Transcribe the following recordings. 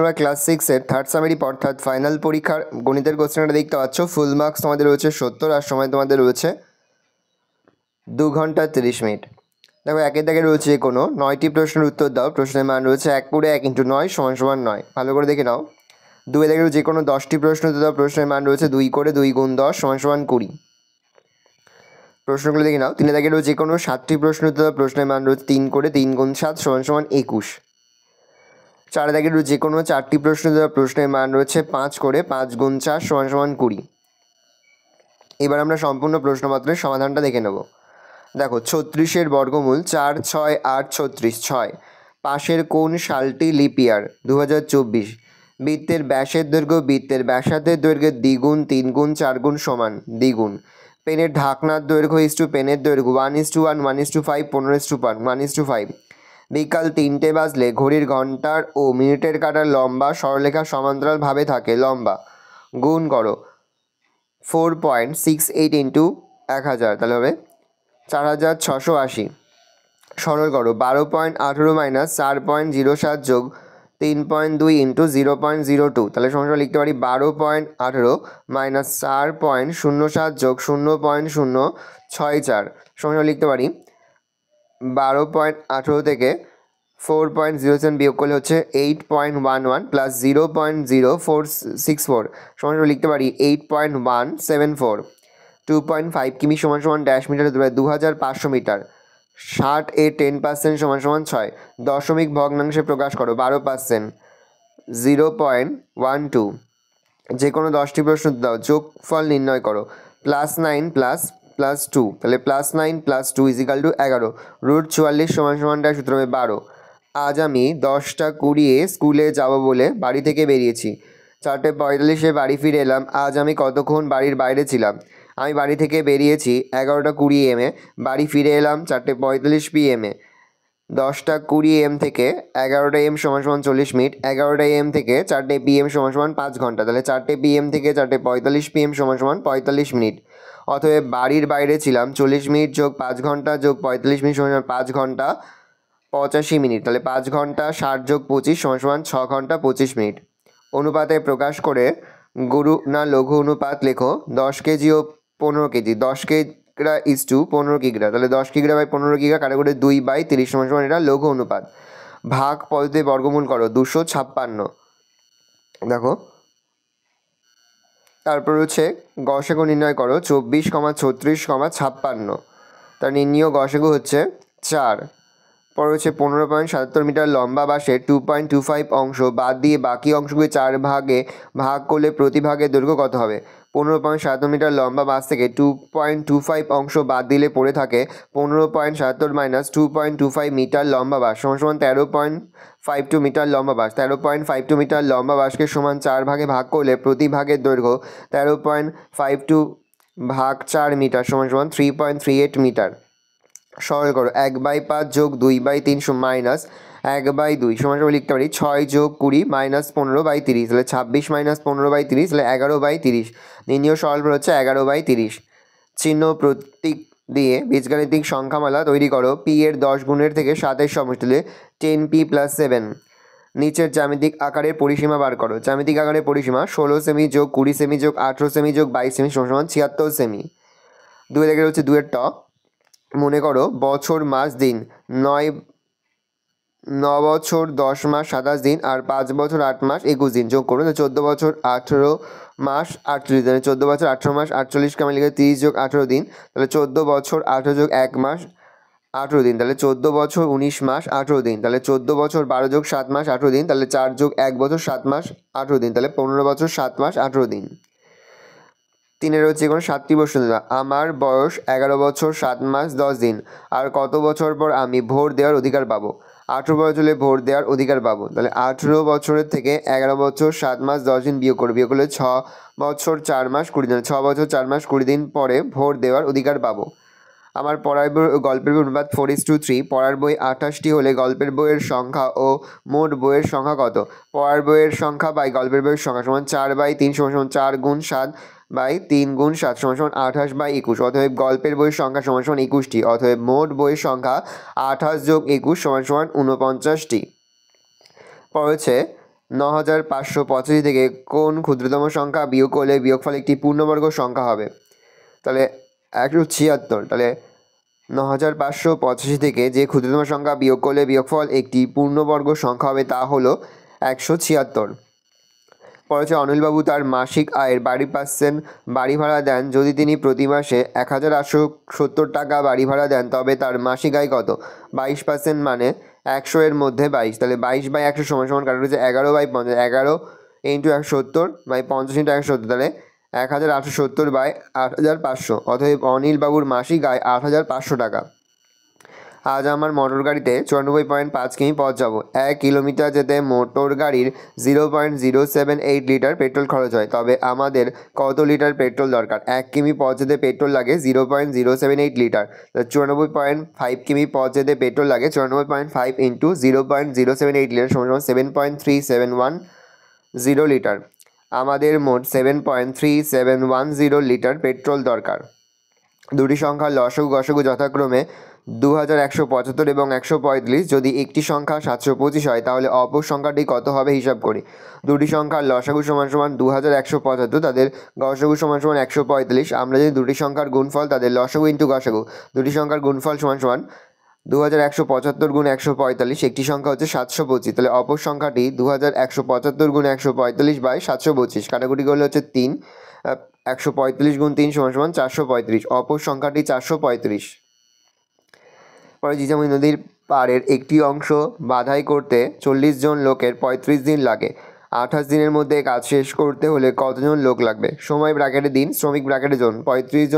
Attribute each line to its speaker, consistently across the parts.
Speaker 1: তোমরা class 6-এর third summary অর্থাৎ final পরীক্ষার গণিতের কোশ্চেনটা দেখতে পাচ্ছ। ফুল মার্কস তোমাদের রয়েছে 70 আর সময় তোমাদের রয়েছে 2 ঘন্টা 30 মিনিট। দেখো একের দাগে রয়েছে কোনো 9টি প্রশ্নের উত্তর দাও। প্রশ্নের মান রয়েছে 1 পুরে 1 × 9 = 9। ভালো করে দেখে নাও। 2 এর দাগে যে কোনো 10টি প্রশ্ন উত্তর দাও। প্রশ্নের মান রয়েছে 2 করে 2 × 10 = 20। প্রশ্নগুলো দেখে নাও। 3 এর দাগে যে কোনো 7টি প্রশ্ন উত্তর দাও। প্রশ্নের মান রয়েছে 3 করে 3 × 7 = 21। 4 দাগের যে কোনো 4টি প্রশ্ন দেওয়া। প্রশ্নের মান রয়েছে 5 করে 5 × 4 = 20। এবার আমরা সম্পূর্ণ প্রশ্নপত্রের সমাধানটা দেখে নেব। দেখো 36-এর বর্গমূল 4, 6, 8, 36, 6। পাশের কোন সালটি লিপ ইয়ার? 2024। বৃত্তের ব্যাসের দৈর্ঘ্য বৃত্তের ব্যাসার্ধের দৈর্ঘ্যের দ্বিগুণ 3 গুণ 4 গুণ সমান দ্বিগুণ। পেনের ঢাকনার দৈর্ঘ্য ইস টু পেনের দৈর্ঘ্য 1:1, 1:5, 15:1, 1:5। বিকাল 3টে বাজলে ঘড়ির ঘন্টার ও মিনিটের কাঁটার লম্বা সরলরেখা সমান্তরালভাবে থাকে। লম্বা গুণ করো 4.68 × 1000, তাহলে হবে 4680। সরল করো 12.18 - 4.07 যোগ 3.2 × 0.02, তাহলে সমস্যা লিখতে পারি 12.18 - 4.07 যোগ 0.064। সমস্যা লিখতে পারি 12.18 থেকে 4.07 বিয়োগ করলে হচ্ছে 8.11 প্লাস 0.0464। সমস্যা লিখতে পারি 8.174। 2.5 কিমি = ড্যাশ মিটার 2500 মিটার। 60-এর 10% = 6। দশমিক ভগ্নাংশে প্রকাশ করো 12%। 0.12। যে কোনো 10টি প্রশ্ন দাও। যোগফল নির্ণয় করো +9 + +2, তাহলে +9 + 2 = 11। √44 = সূত্র হবে 12। আজ আমি 10টা 20-এ স্কুলে যাব বলে বাড়ি থেকে বেরিয়েছি। 4:45-এ বাড়ি ফিরে এলাম। আজ আমি কতক্ষণ বাড়ির বাইরে ছিলাম? আমি বাড়ি থেকে বেরিয়েছি 11টা 20 AM, বাড়ি ফিরে এলাম 4:45 PM। 10টা 20 AM থেকে 11টা AM = 40 মিনিট। 11টা AM থেকে 4টে PM = 5 ঘন্টা, তাহলে 4টে PM থেকে 4:45 PM = 45 মিনিট। অতএব বাড়ির বাইরে ছিলাম 40 মিনিট যোগ 5 ঘন্টা যোগ 45 মিনিট = 5 ঘন্টা 85 মিনিট, তাহলে 5 ঘন্টা 60 যোগ 25 = 6 ঘন্টা 25 মিনিট। অনুপাতে প্রকাশ করে গুরু না লঘু অনুপাত লেখো 10 KG O 15 KG. 10 কিগ্রা is to 15 কিগ্রা, তাহলে 10 কিগ্রা বাই 15 কিগ্রা কাটাকুটি 2/30 = এটা লঘু অনুপাত। ভাগ পদ্ধতি বর্গমূল করো 256। দেখো তারপর হচ্ছে গসাগু নির্ণয় করো 24, 36, 56। তার নির্ণীয় গসাগু হচ্ছে 4। পর হচ্ছে 15.77 মিটার লম্বা বাঁশের 2.25 অংশ বাদ দিয়ে বাকি অংশগুলি 4 ভাগে ভাগ করলে প্রতি ভাগের দৈর্ঘ্য কত হবে? 15.77 মিটার লম্বা বাঁশ থেকে 2.25 অংশ বাদ দিলে পড়ে থাকে 15.77 - 2.25 মিটার লম্বা বাঁশ = 13.52 মিটার লম্বা বাঁশ। 13.52 মিটার লম্বা বাঁশকে সমান 4 ভাগে ভাগ করলে প্রতি ভাগের দৈর্ঘ্য 13.52 ভাগ 4 মিটার = 3.38 মিটার। সরল করো 1/5 যোগ 2/3 মাইনাস 1/2 সমস্যা লিখতে পারি 6 যোগ 20 মাইনাস 15/30, তাহলে 26 মাইনাস 15/30, তাহলে 11/30। নির্ণীয় সরলফল হচ্ছে 11/30। চিহ্ন প্রতীক দিয়ে বীজগাণিতিক সংখ্যামালা তৈরি করো। p এর 10 গুণের থেকে 7-এর সমষ্টি হলে 10p + 7। নিচের জ্যামিতিক আকারের পরিসীমা বার করো। জ্যামিতিক আকারের পরিসীমা 16 সেমি যোগ 20 সেমি যোগ 18 সেমি যোগ 22 সেমি = 76 সেমি। 2 এর হচ্ছে 2 এর ট। মনে করো বছর মাস দিন 9 বছর 10 মাস 27 দিন আর 5 বছর 8 মাস 21 দিন। যোগ করুন 14 বছর 18 মাস 48 দিন। 14 বছর 18 মাস 48কে আমি লিখে 30 যোগ 18 দিন, তাহলে 14 বছর 18 যোগ 1 মাস 18 দিন, তাহলে 14 বছর 19 মাস 18 দিন, তাহলে 14 বছর 12 যোগ 7 মাস 18 দিন, তাহলে 4 যোগ 1 বছর 7 মাস 18 দিন, তাহলে 15 বছর 7 মাস 18 দিন। 3 হচ্ছে কোনো 7টি প্রশ্ন দেওয়া। আমার বয়স 11 বছর 7 মাস 10 দিন। আর কত বছর পর আমি ভোট দেওয়ার অধিকার পাবো? 18 বছর হলে ভোট দেওয়ার অধিকার পাবো। তাহলে 18 বছরের থেকে 11 বছর 7 মাস 10 দিন বিয়োগ করলে 6 বছর 4 মাস 20 দিন। 6 বছর 4 মাস 20 দিন পরে ভোট দেওয়ার অধিকার পাবো। আমার পড়ার বই গল্পের বই অনুপাত 4:3। পড়ার বই 28টি হলে গল্পের বইয়ের সংখ্যা ও মোট বইয়ের সংখ্যা কত? পড়ার বইয়ের সংখ্যা বাই গল্পের বইয়ের সংখ্যা = 4/3 = 4 × 7/3 × 7 = 28/21। অতএব গল্পের বইয়ের সংখ্যা = 21টি। অতএব মোট বইয়ের সংখ্যা 28 যোগ 21 = 49টি। পর হচ্ছে 9585 থেকে কোন ক্ষুদ্রতম সংখ্যা বিয়োগ করলে বিয়োগফল একটি পূর্ণবর্গ সংখ্যা হবে? তাহলে 176। তাহলে 9585 থেকে যে ক্ষুদ্রতম সংখ্যা বিয়োগ করলে বিয়োগফল একটি পূর্ণবর্গ সংখ্যা হবে তা হলো 176। পরে হচ্ছে অনিলবাবু তার মাসিক আয়ের 22% বাড়ি ভাড়া দেন। যদি তিনি প্রতি মাসে 1870 টাকা বাড়ি ভাড়া দেন তবে তার মাসিক আয় কত? 22% মানে 100 এর মধ্যে 22। তাহলে 22/100 সমান সমান কাটা হচ্ছে 11/50। 11 ইন্টু 170 বাই 50 ইন্টু 170। তাহলে 1870/8500। অতএব অনিলবাবুর মাসিক আয় 8500 টাকা। আজ আমার মোটর গাড়িতে 94.5 কিমি পথ যাব। 1 কিলোমিটার যেতে মোটর গাড়ির 0.078 লিটার পেট্রোল খরচ হয়। তবে আমাদের কত লিটার পেট্রোল দরকার? 1 কিমি পথ যেতে পেট্রোল লাগে 0.078 লিটার। 94.5 কিমি পথ যেতে পেট্রোল লাগে 94.5 ইন্টু 0.078 লিটার সমান 7.3710 লিটার। আমাদের মোট 7.3710 লিটার পেট্রোল দরকার। দুটি সংখ্যার লসাগু গসাগু যথাক্রমে 2175 এবং 145। যদি একটি সংখ্যা 725 হয় তাহলে অপর সংখ্যাটি কত হবে হিসাব করি। দুটি সংখ্যার লসাগু সমান সমান 2175, তাদের গসাগু সমান সমান 145। আমরা যদি দুটি সংখ্যার গুণফল তাদের লসাগু ইন্টু গসাগু, দুটি সংখ্যার গুণফল সমান সমান 2175 গুণ 145। একটি সংখ্যা হচ্ছে 725, তাহলে অপর সংখ্যাটি 2175 গুণ 145/725। কাটাকুটি করলে হচ্ছে 3। 145 গুণ 3 সমান সমান 435। অপর সংখ্যাটি 435। পরে জিজামতি নদীর পাড়ের একটি অংশ বাধাই করতে 40 জন লোকের 35 দিন লাগে। 28 দিনের মধ্যে কাজ শেষ করতে হলে কতজন লোক লাগবে? সময় ব্র্যাকেটে দিন, শ্রমিক ব্র্যাকেটে জন। 35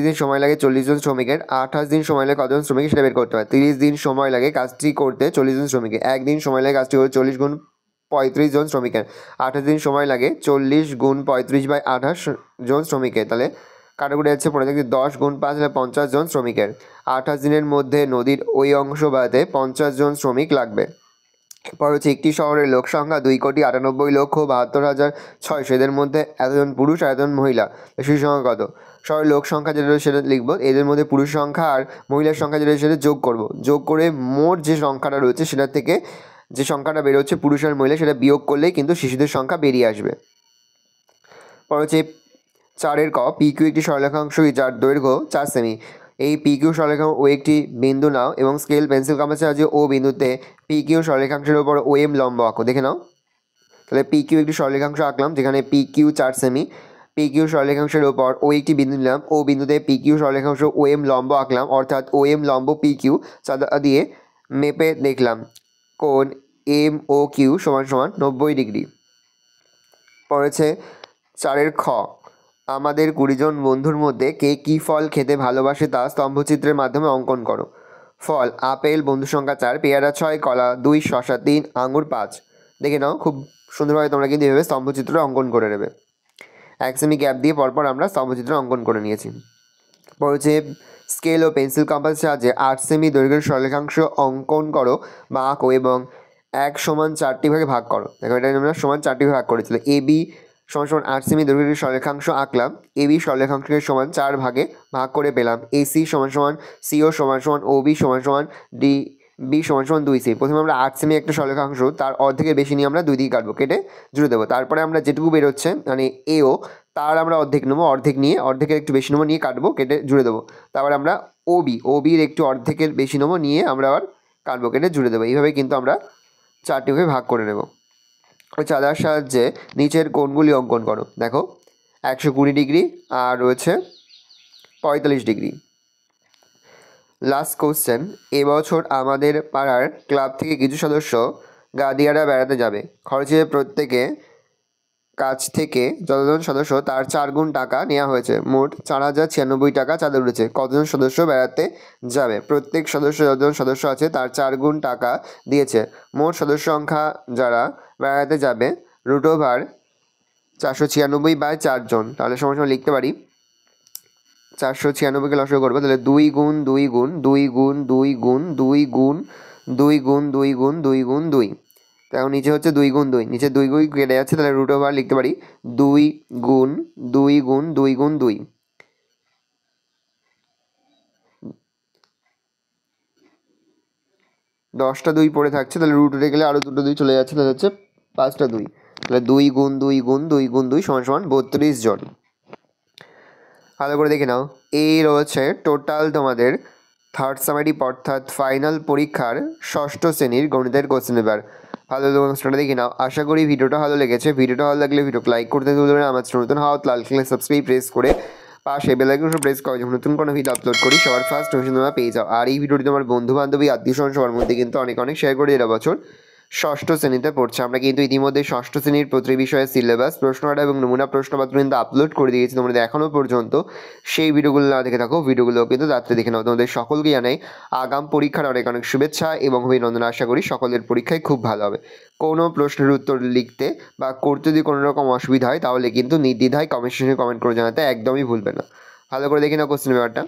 Speaker 1: দিন সময় লাগে 40 জন শ্রমিকের। 28 দিন সময় লাগে কতজন শ্রমিক সেটা বের করতে হয়। 30 দিন সময় লাগে কাজটি করতে 40 জন শ্রমিকের। 1 দিন সময় লাগে কাজটি করতে 40 গুণ 35 জন শ্রমিকের। 28 দিন সময় লাগে 40 গুণ 35/28 জন শ্রমিকের। তাহলে কাটাকুটি যাচ্ছে পড়ে দেখছি 10 গুণ 5 হলে 50 জন শ্রমিকের। 28 দিনের মধ্যে নদীর ওই অংশ বাদে 50 জন শ্রমিক লাগবে। এরপর হচ্ছে একটি শহরের লোক সংখ্যা 2,98,72,600। এদের মধ্যে এতজন পুরুষ আর এতজন মহিলা। শিশু সংখ্যা কত? শহরের লোক সংখ্যা যেটা রয়েছে সেটা লিখবো। এদের মধ্যে পুরুষ সংখ্যা আর মহিলার সংখ্যা যেটা রয়েছে সেটা যোগ করব। যোগ করে মোট যে সংখ্যাটা রয়েছে সেটা থেকে যে সংখ্যাটা বেরোচ্ছে পুরুষ আর মহিলা সেটা বিয়োগ করলেই কিন্তু শিশুদের সংখ্যা বেরিয়ে আসবে। পর হচ্ছে 4 ক, পি কিউ একটি সরলরেখাংশ যার দৈর্ঘ্য 4 সেমি। এই পি কিউ সরলরেখাংশ ও একটি বিন্দু নাও এবং স্কেল পেন্সিল কামার সাহায্যে ও বিন্দুতে পি কিউ সরলরেখাংশের উপর ও এম লম্ব আঁকো। দেখে নাও। তাহলে পি কিউ একটি সরলরেখাংশ আঁকলাম যেখানে পি কিউ 4 সেমি। পি কিউ সরলরেখাংশের উপর ও একটি বিন্দু নিলাম, ও বিন্দুতে পি কিউ সরলরেখাংশ ও এম লম্ব আঁকলাম, অর্থাৎ ও এম লম্ব পি কিউ চাঁদা দিয়ে মেপে দেখলাম কোণ এম ও কিউ সমান সমান 90 ডিগ্রি। পড়েছে 4 খ, আমাদের 20 জন বন্ধুর মধ্যে কে কী ফল খেতে ভালোবাসে তা স্তম্ভচিত্রের মাধ্যমে অঙ্কন করো। ফল: আপেল, বন্ধু সংখ্যা 4, পেয়ারা 6, কলা 2, শসা 3, আঙুর 5। দেখে নাও, খুব সুন্দরভাবে তোমরা কিন্তু এভাবে স্তম্ভচিত্র অঙ্কন করে নেবে। 1 সেমি গ্যাপ দিয়ে পরপর আমরা স্তম্ভচিত্র অঙ্কন করে নিয়েছি। পড়েছে স্কেল ও পেন্সিল কম্পাসের সাহায্যে 8 সেমি দৈর্ঘ্যের সরলরেখাংশ অঙ্কন করো বা আঁকো এবং 1 সমান 4টি ভাগে ভাগ করো। দেখো এটা আমরা সমান 4টি ভাগ করেছিল। এ বি সমান সমান 8 সেমি দৈর্ঘ্যের সরলরেখাংশ আঁকলাম। এ বি সরলরেখাংশকে সমান 4 ভাগে ভাগ করে পেলাম এসি সমান সমান সিও সমান সমান ও বি সমান সমান ডি বি সমান সমান 2 সি। প্রথমে আমরা 8 সেমি একটা সরলরেখাংশ তার অর্ধেকের বেশি নিয়ে আমরা 2 দিকে কাটবো, কেটে জুড়ে দেবো। তারপরে আমরা যেটুকু বেরোচ্ছে মানে এও তার আমরা অর্ধেক নেবো, অর্ধেক নিয়ে অর্ধেকের একটু বেশি নেবো, নিয়ে কাটবো, কেটে জুড়ে দেবো। তারপরে আমরা ওবির একটু অর্ধেকের বেশি নেবো, নিয়ে আমরা আবার কাটবো, কেটে জুড়ে দেবো। এইভাবে কিন্তু আমরা 4টি ভাগে ভাগ করে নেব। চাঁদার সাহায্যে নিচের কোণগুলি অঙ্কন করো। দেখো 120 ডিগ্রি আর রয়েছে 45 ডিগ্রি। লাস্ট কোশ্চেন, এবছর আমাদের পাড়ার ক্লাব থেকে কিছু সদস্য গাদিয়ারা বেড়াতে যাবে। খরচে প্রত্যেকে কাছ থেকে যতজন সদস্য তার 4 গুণ টাকা নেওয়া হয়েছে। মোট 4096 টাকা চাঁদা উঠেছে। কতজন সদস্য বেড়াতে যাবে? প্রত্যেক সদস্য যতজন সদস্য আছে তার 4 গুণ টাকা দিয়েছে। মোট সদস্য সংখ্যা যারা বেড়াতে যাবে √496/4 জন। তাহলে সমান সমান লিখতে পারি 496কে লসাগু করবো, তাহলে 2 গুণ 2 গুণ 2 গুণ 2 গুণ 2 গুণ 2 গুণ 2 গুণ 2 গুণ 2। এখন নিচে হচ্ছে 2 গুণ 2, নিচে 2 গুণ কেটে যাচ্ছে, তাহলে √4 লিখতে পারি 2 গুণ 2 গুণ 2 গুণ 2। 2 10টা 2 পড়ে থাকছে, তাহলে রুট উঠে গেলে আরও 2টো 2 চলে যাচ্ছে, তাহলে হচ্ছে 5টা 2, তাহলে 2 গুণ 2 গুণ 2 গুণ 2 সমান সমান 32 জন। ভালো করে দেখে নাও, এই রয়েছে টোটাল তোমাদের থার্ড সামারি অর্থাৎ ফাইনাল পরীক্ষার ষষ্ঠ শ্রেণীর গণিতের কোশ্চেন পেপার। ভালো কোশ্চেনটা দেখে নাও। আশা করি ভিডিওটা ভালো লেগেছে। ভিডিওটা ভালো লাগলে ভিডিওকে লাইক করতে ভুলবেন না। আমার নতুন হওয়া লাল কালার সাবস্ক্রাইব প্রেস করে পাশে বেল আইকনটা প্রেস করো, যখন নতুন কোনো ভিডিও আপলোড করি সবার ফার্স্ট নোটিফিকেশন তোমরা পেয়ে যাও। আর এই ভিডিওটি তোমার বন্ধু বান্ধবী আত্মীয় স্বজন সবার মধ্যে কিন্তু অনেক অনেক শেয়ার করে এরা বছর ষষ্ঠ শ্রেণীতে পড়ছে। আমরা কিন্তু ইতিমধ্যে ষষ্ঠ শ্রেণীর প্রতি বিষয়ের সিলেবাস, প্রশ্নটা এবং নমুনা প্রশ্নপত্র কিন্তু আপলোড করে দিয়েছি। তোমরা এখনও পর্যন্ত সেই ভিডিওগুলো না দেখে থাকো, ভিডিওগুলো কিন্তু রাত্রে দেখে নাও। তোমাদের সকলকে জানাই আগাম পরীক্ষার অনেক অনেক শুভেচ্ছা এবং অভিনন্দন। আশা করি সকলের পরীক্ষায় খুব ভালো হবে। কোনো প্রশ্নের উত্তর লিখতে বা করতে যদি কোনো রকম অসুবিধা হয় তাহলে কিন্তু নির্দ্বিধায় কমেন্ট সেকশনে কমেন্ট করে জানাতে একদমই ভুলবে না। ভালো করে দেখে নাও কোশ্চেন পেপারটা।